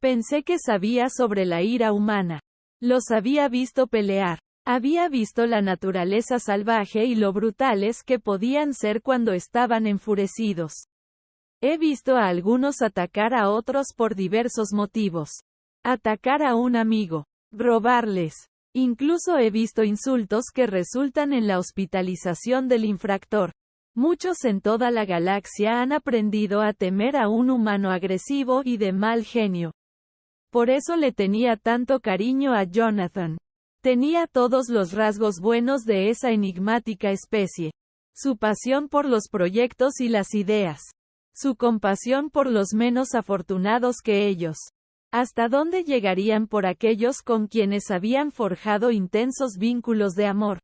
Pensé que sabía sobre la ira humana. Los había visto pelear. Había visto la naturaleza salvaje y lo brutales que podían ser cuando estaban enfurecidos. He visto a algunos atacar a otros por diversos motivos. Atacar a un amigo. Robarles. Incluso he visto insultos que resultan en la hospitalización del infractor. Muchos en toda la galaxia han aprendido a temer a un humano agresivo y de mal genio. Por eso le tenía tanto cariño a Jonathan. Tenía todos los rasgos buenos de esa enigmática especie. Su pasión por los proyectos y las ideas. Su compasión por los menos afortunados que ellos. ¿Hasta dónde llegarían por aquellos con quienes habían forjado intensos vínculos de amor?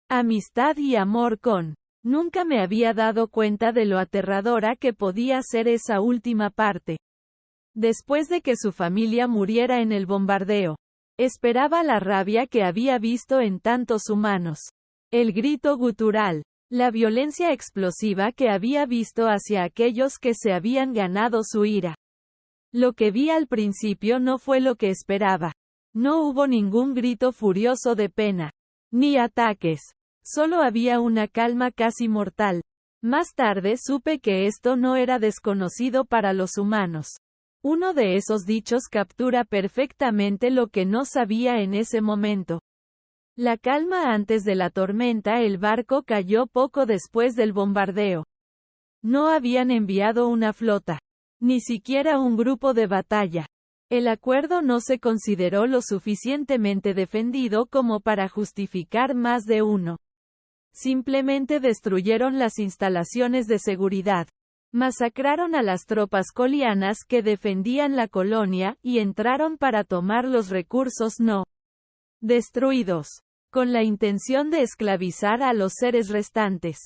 Amistad y amor con. Nunca me había dado cuenta de lo aterradora que podía ser esa última parte. Después de que su familia muriera en el bombardeo. Esperaba la rabia que había visto en tantos humanos. El grito gutural. La violencia explosiva que había visto hacia aquellos que se habían ganado su ira. Lo que vi al principio no fue lo que esperaba. No hubo ningún grito furioso de pena. Ni ataques. Solo había una calma casi mortal. Más tarde supe que esto no era desconocido para los humanos. Uno de esos dichos captura perfectamente lo que no sabía en ese momento. La calma antes de la tormenta. El barco cayó poco después del bombardeo. No habían enviado una flota. Ni siquiera un grupo de batalla. El acuerdo no se consideró lo suficientemente defendido como para justificar más de uno. Simplemente destruyeron las instalaciones de seguridad. Masacraron a las tropas colianas que defendían la colonia, y entraron para tomar los recursos no destruidos, con la intención de esclavizar a los seres restantes.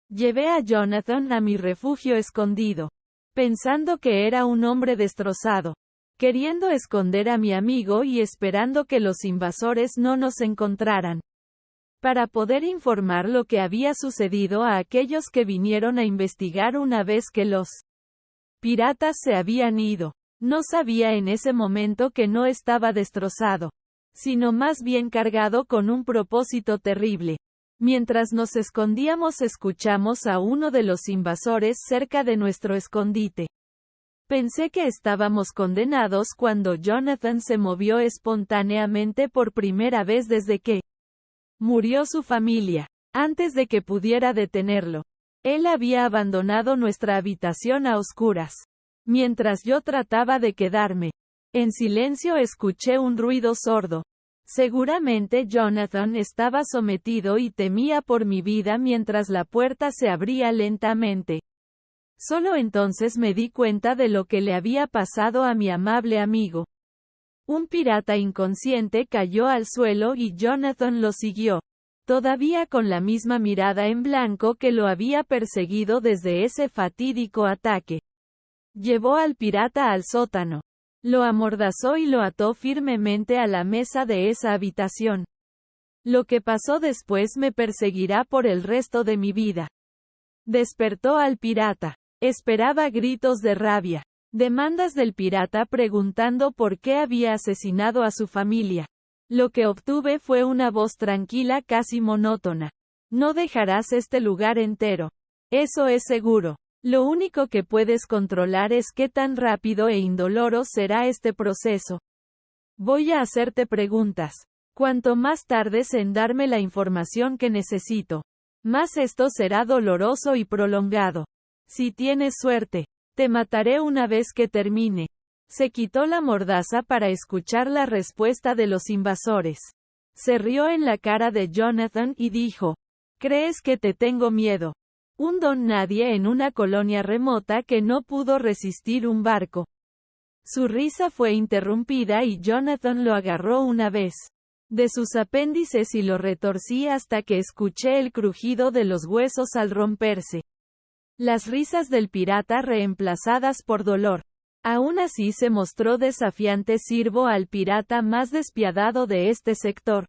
Llevé a Jonathan a mi refugio escondido, pensando que era un hombre destrozado, queriendo esconder a mi amigo y esperando que los invasores no nos encontraran. Para poder informar lo que había sucedido a aquellos que vinieron a investigar una vez que los piratas se habían ido. No sabía en ese momento que no estaba destrozado, sino más bien cargado con un propósito terrible. Mientras nos escondíamos escuchamos a uno de los invasores cerca de nuestro escondite. Pensé que estábamos condenados cuando Jonathan se movió espontáneamente por primera vez desde que murió su familia. Antes de que pudiera detenerlo, él había abandonado nuestra habitación a oscuras. Mientras yo trataba de quedarme en silencio, escuché un ruido sordo. Seguramente Jonathan estaba sometido y temía por mi vida mientras la puerta se abría lentamente. Solo entonces me di cuenta de lo que le había pasado a mi amable amigo. Un pirata inconsciente cayó al suelo y Jonathan lo siguió, todavía con la misma mirada en blanco que lo había perseguido desde ese fatídico ataque. Llevó al pirata al sótano. Lo amordazó y lo ató firmemente a la mesa de esa habitación. Lo que pasó después me perseguirá por el resto de mi vida. Despertó al pirata. Esperaba gritos de rabia. Demandas del pirata preguntando por qué había asesinado a su familia. Lo que obtuve fue una voz tranquila, casi monótona. No dejarás este lugar entero. Eso es seguro. Lo único que puedes controlar es qué tan rápido e indoloro será este proceso. Voy a hacerte preguntas. Cuanto más tardes en darme la información que necesito, más esto será doloroso y prolongado. Si tienes suerte, te mataré una vez que termine. Se quitó la mordaza para escuchar la respuesta de los invasores. Se rió en la cara de Jonathan y dijo: ¿Crees que te tengo miedo? Un don nadie en una colonia remota que no pudo resistir un barco. Su risa fue interrumpida y Jonathan lo agarró una vez de sus apéndices y lo retorcí hasta que escuché el crujido de los huesos al romperse. Las risas del pirata reemplazadas por dolor. Aún así se mostró desafiante. Sirvo al pirata más despiadado de este sector.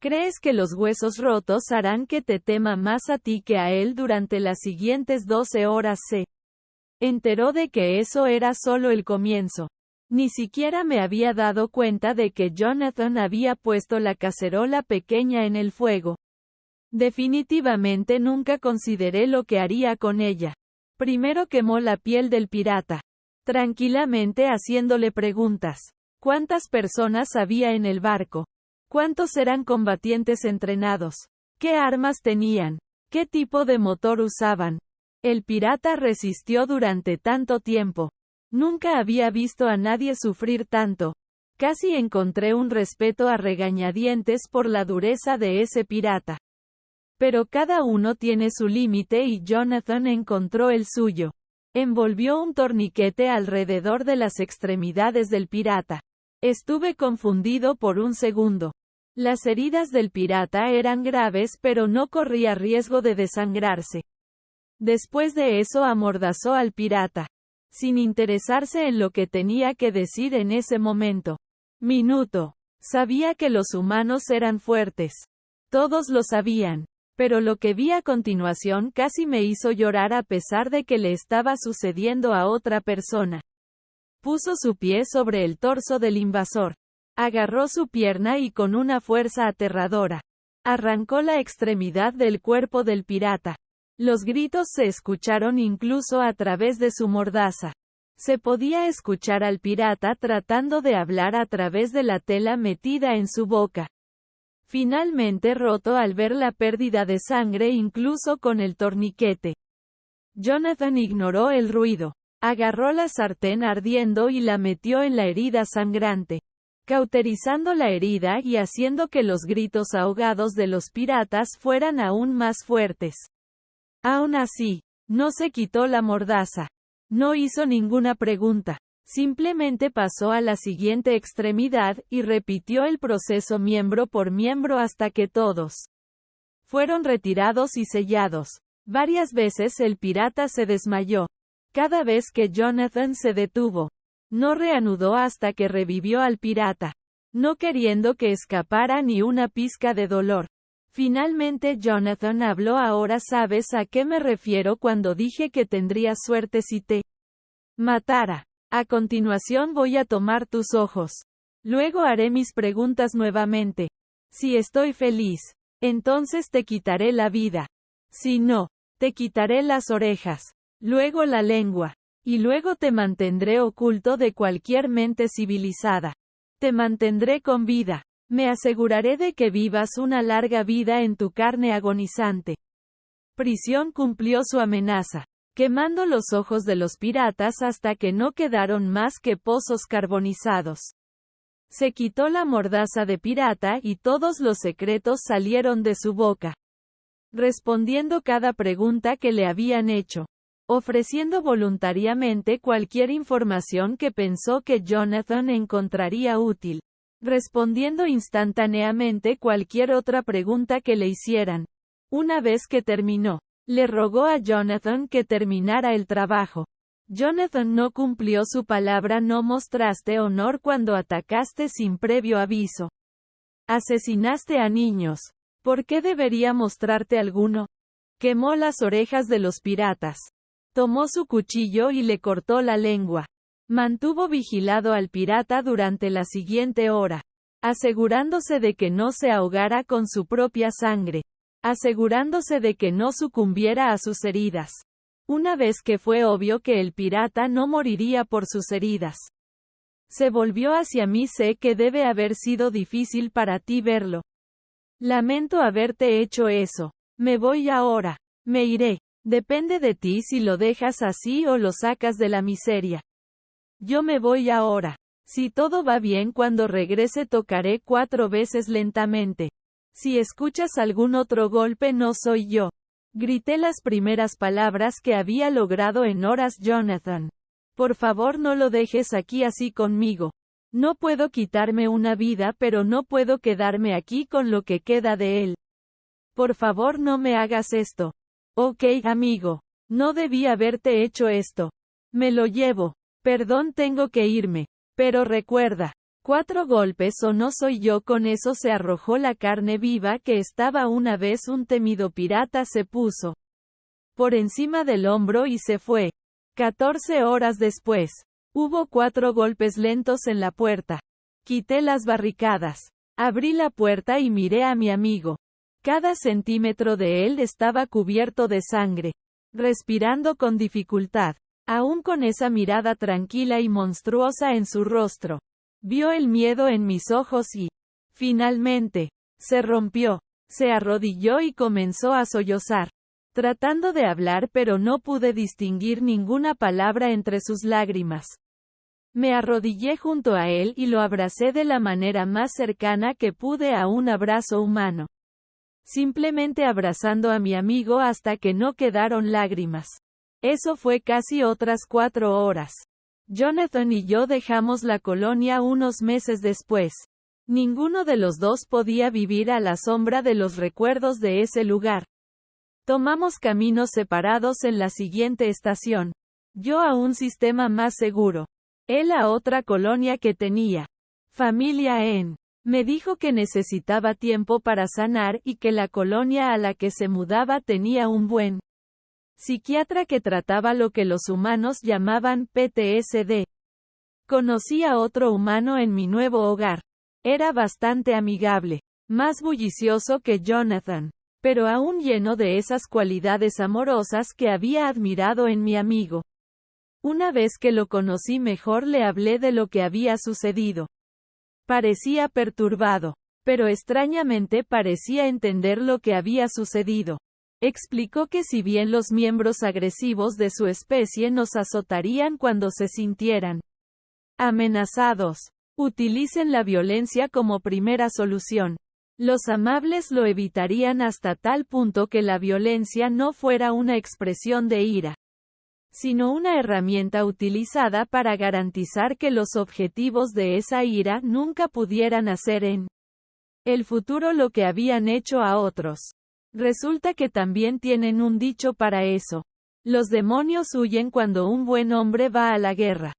¿Crees que los huesos rotos harán que te tema más a ti que a él? Durante las siguientes 12 horas se enteró de que eso era solo el comienzo. Ni siquiera me había dado cuenta de que Jonathan había puesto la cacerola pequeña en el fuego. Definitivamente nunca consideré lo que haría con ella. Primero quemó la piel del pirata, tranquilamente haciéndole preguntas. ¿Cuántas personas había en el barco? ¿Cuántos eran combatientes entrenados? ¿Qué armas tenían? ¿Qué tipo de motor usaban? El pirata resistió durante tanto tiempo. Nunca había visto a nadie sufrir tanto. Casi encontré un respeto a regañadientes por la dureza de ese pirata. Pero cada uno tiene su límite y Jonathan encontró el suyo. Envolvió un torniquete alrededor de las extremidades del pirata. Estuve confundido por un segundo. Las heridas del pirata eran graves pero no corría riesgo de desangrarse. Después de eso amordazó al pirata, sin interesarse en lo que tenía que decir en ese momento. Minuto. Sabía que los humanos eran fuertes. Todos lo sabían. Pero lo que vi a continuación casi me hizo llorar a pesar de que le estaba sucediendo a otra persona. Puso su pie sobre el torso del invasor. Agarró su pierna y con una fuerza aterradora, arrancó la extremidad del cuerpo del pirata. Los gritos se escucharon incluso a través de su mordaza. Se podía escuchar al pirata tratando de hablar a través de la tela metida en su boca. Finalmente roto al ver la pérdida de sangre incluso con el torniquete. Jonathan ignoró el ruido. Agarró la sartén ardiendo y la metió en la herida sangrante, cauterizando la herida y haciendo que los gritos ahogados de los piratas fueran aún más fuertes. Aún así, no se quitó la mordaza. No hizo ninguna pregunta. Simplemente pasó a la siguiente extremidad, y repitió el proceso miembro por miembro hasta que todos fueron retirados y sellados. Varias veces el pirata se desmayó. Cada vez que Jonathan se detuvo, no reanudó hasta que revivió al pirata, no queriendo que escapara ni una pizca de dolor. Finalmente Jonathan habló. Ahora sabes a qué me refiero cuando dije que tendrías suerte si te matara. A continuación voy a tomar tus ojos. Luego haré mis preguntas nuevamente. Si estoy feliz, entonces te quitaré la vida. Si no, te quitaré las orejas, luego la lengua, y luego te mantendré oculto de cualquier mente civilizada. Te mantendré con vida. Me aseguraré de que vivas una larga vida en tu carne agonizante. Prisión cumplió su amenaza, quemando los ojos de los piratas hasta que no quedaron más que pozos carbonizados. Se quitó la mordaza de pirata y todos los secretos salieron de su boca, respondiendo cada pregunta que le habían hecho, ofreciendo voluntariamente cualquier información que pensó que Jonathan encontraría útil, respondiendo instantáneamente cualquier otra pregunta que le hicieran. Una vez que terminó, le rogó a Jonathan que terminara el trabajo. Jonathan no cumplió su palabra. No mostraste honor cuando atacaste sin previo aviso. Asesinaste a niños. ¿Por qué debería mostrarte alguno? Quemó las orejas de los piratas. Tomó su cuchillo y le cortó la lengua. Mantuvo vigilado al pirata durante la siguiente hora, asegurándose de que no se ahogara con su propia sangre, asegurándose de que no sucumbiera a sus heridas. Una vez que fue obvio que el pirata no moriría por sus heridas, se volvió hacia mí. Sé que debe haber sido difícil para ti verlo. Lamento haberte hecho eso. Me voy ahora. Me iré. Depende de ti si lo dejas así o lo sacas de la miseria. Yo me voy ahora. Si todo va bien, cuando regrese tocaré 4 veces lentamente. Si escuchas algún otro golpe, no soy yo. Grité las primeras palabras que había logrado en horas. Jonathan, por favor, no lo dejes aquí así conmigo. No puedo quitarme una vida, pero no puedo quedarme aquí con lo que queda de él. Por favor, no me hagas esto. Ok, amigo. No debí haberte hecho esto. Me lo llevo. Perdón, tengo que irme. Pero recuerda, 4 golpes o no soy yo. Con eso se arrojó la carne viva que estaba una vez un temido pirata. Se puso por encima del hombro y se fue. 14 horas después, Hubo 4 golpes lentos en la puerta. Quité las barricadas. Abrí la puerta y miré a mi amigo. Cada centímetro de él estaba cubierto de sangre. Respirando con dificultad. Aún con esa mirada tranquila y monstruosa en su rostro. Vio el miedo en mis ojos y, finalmente, se rompió. Se arrodilló y comenzó a sollozar. Tratando de hablar, pero no pude distinguir ninguna palabra entre sus lágrimas. Me arrodillé junto a él y lo abracé de la manera más cercana que pude a un abrazo humano. Simplemente abrazando a mi amigo hasta que no quedaron lágrimas. Eso fue casi otras 4 horas. Jonathan y yo dejamos la colonia unos meses después. Ninguno de los dos podía vivir a la sombra de los recuerdos de ese lugar. Tomamos caminos separados en la siguiente estación. Yo a un sistema más seguro. Él a otra colonia que tenía familia en. Me dijo que necesitaba tiempo para sanar y que la colonia a la que se mudaba tenía un buen psiquiatra que trataba lo que los humanos llamaban PTSD. Conocí a otro humano en mi nuevo hogar. Era bastante amigable, más bullicioso que Jonathan, pero aún lleno de esas cualidades amorosas que había admirado en mi amigo. Una vez que lo conocí mejor le hablé de lo que había sucedido. Parecía perturbado, pero extrañamente parecía entender lo que había sucedido. Explicó que si bien los miembros agresivos de su especie nos azotarían cuando se sintieran amenazados, utilicen la violencia como primera solución. Los amables lo evitarían hasta tal punto que la violencia no fuera una expresión de ira, sino una herramienta utilizada para garantizar que los objetivos de esa ira nunca pudieran hacer en el futuro lo que habían hecho a otros. Resulta que también tienen un dicho para eso. Los demonios huyen cuando un buen hombre va a la guerra.